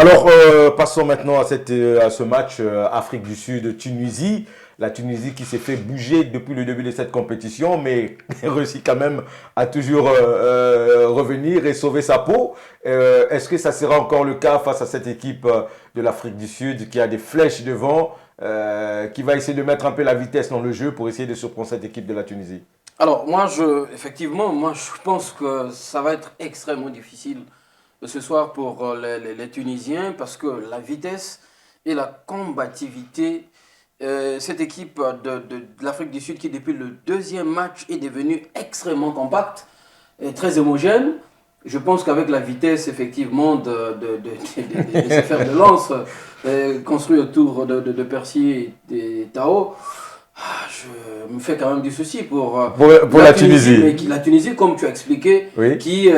Alors, passons maintenant à ce match Afrique du Sud-Tunisie. La Tunisie qui s'est fait bouger depuis le début de cette compétition, mais réussit quand même à toujours revenir et sauver sa peau. Est-ce que ça sera encore le cas face à cette équipe de l'Afrique du Sud qui a des flèches devant, qui va essayer de mettre un peu la vitesse dans le jeu pour essayer de surprendre cette équipe de la Tunisie? Alors, effectivement, je pense que ça va être extrêmement difficile ce soir pour les Tunisiens parce que la vitesse et la combativité, cette équipe de l'Afrique du Sud qui depuis le deuxième match est devenue extrêmement compacte et très homogène. Je pense qu'avec la vitesse effectivement de ces fers de lance construits autour de Percy et Tao, je me fais quand même du souci Pour la Tunisie. Mais la Tunisie, comme tu as expliqué, Oui. qui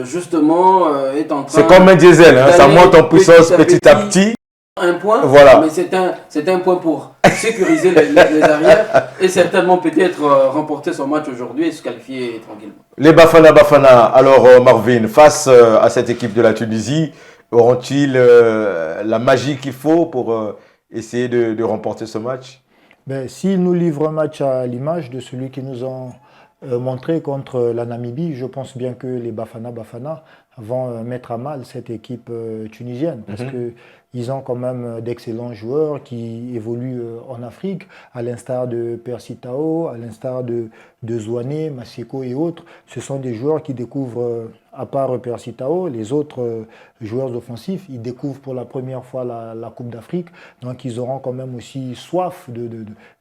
justement est en train. C'est comme un diesel, hein, ça monte en puissance petit à petit. Un point, voilà. Mais c'est un point pour sécuriser les arrières et certainement peut-être remporter son match aujourd'hui et se qualifier tranquillement. Les Bafana, alors Marvin, face à cette équipe de la Tunisie, auront-ils la magie qu'il faut pour essayer de remporter ce match? Ben, s'ils nous livrent un match à l'image de celui qu'ils nous ont montré contre la Namibie, je pense bien que les Bafana vont mettre à mal cette équipe tunisienne parce que ils ont quand même d'excellents joueurs qui évoluent en Afrique, à l'instar de Percy Tao, à l'instar de Zouane, Masseko et autres. Ce sont des joueurs qui découvrent, à part Percy Tao, les autres joueurs offensifs, ils découvrent pour la première fois la Coupe d'Afrique. Donc ils auront quand même aussi soif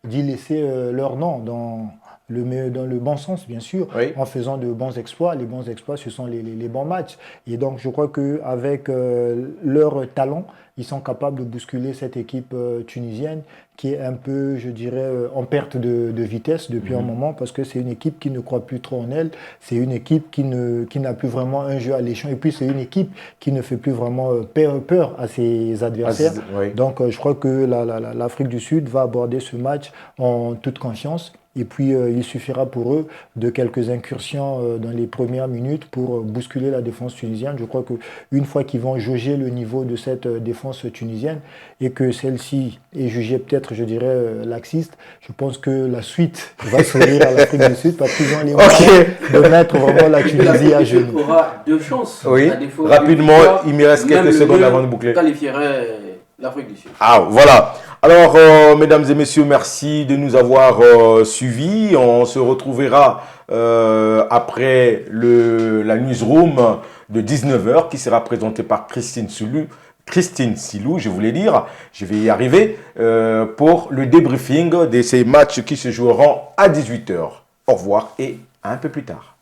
d'y laisser leur nom dans le bon sens, bien sûr, oui, en faisant de bons exploits. Les bons exploits, ce sont les bons matchs. Et donc, je crois qu'avec leur talent, ils sont capables de bousculer cette équipe tunisienne qui est un peu, je dirais, en perte de vitesse depuis un moment parce que c'est une équipe qui ne croit plus trop en elle. C'est une équipe qui n'a plus vraiment un jeu alléchant. Et puis, c'est une équipe qui ne fait plus vraiment peur à ses adversaires. Oui. Donc, je crois que l'Afrique du Sud va aborder ce match en toute confiance. Et puis, il suffira pour eux de quelques incursions dans les premières minutes pour bousculer la défense tunisienne. Je crois qu'une fois qu'ils vont jauger le niveau de cette défense tunisienne et que celle-ci est jugée peut-être, je dirais, laxiste, je pense que la suite va sourire à l'Afrique du Sud parce qu'ils ont les moyens de mettre vraiment la Tunisie à genoux. Il aura deux chances. Oui, rapidement, il me reste quelques secondes avant de boucler. Qualifierait l'Afrique du Sud. Ah, voilà. Alors, mesdames et messieurs, merci de nous avoir suivis. On se retrouvera après la newsroom de 19h qui sera présentée par Christine Silou, je voulais dire, je vais y arriver, pour le débriefing de ces matchs qui se joueront à 18h. Au revoir et à un peu plus tard.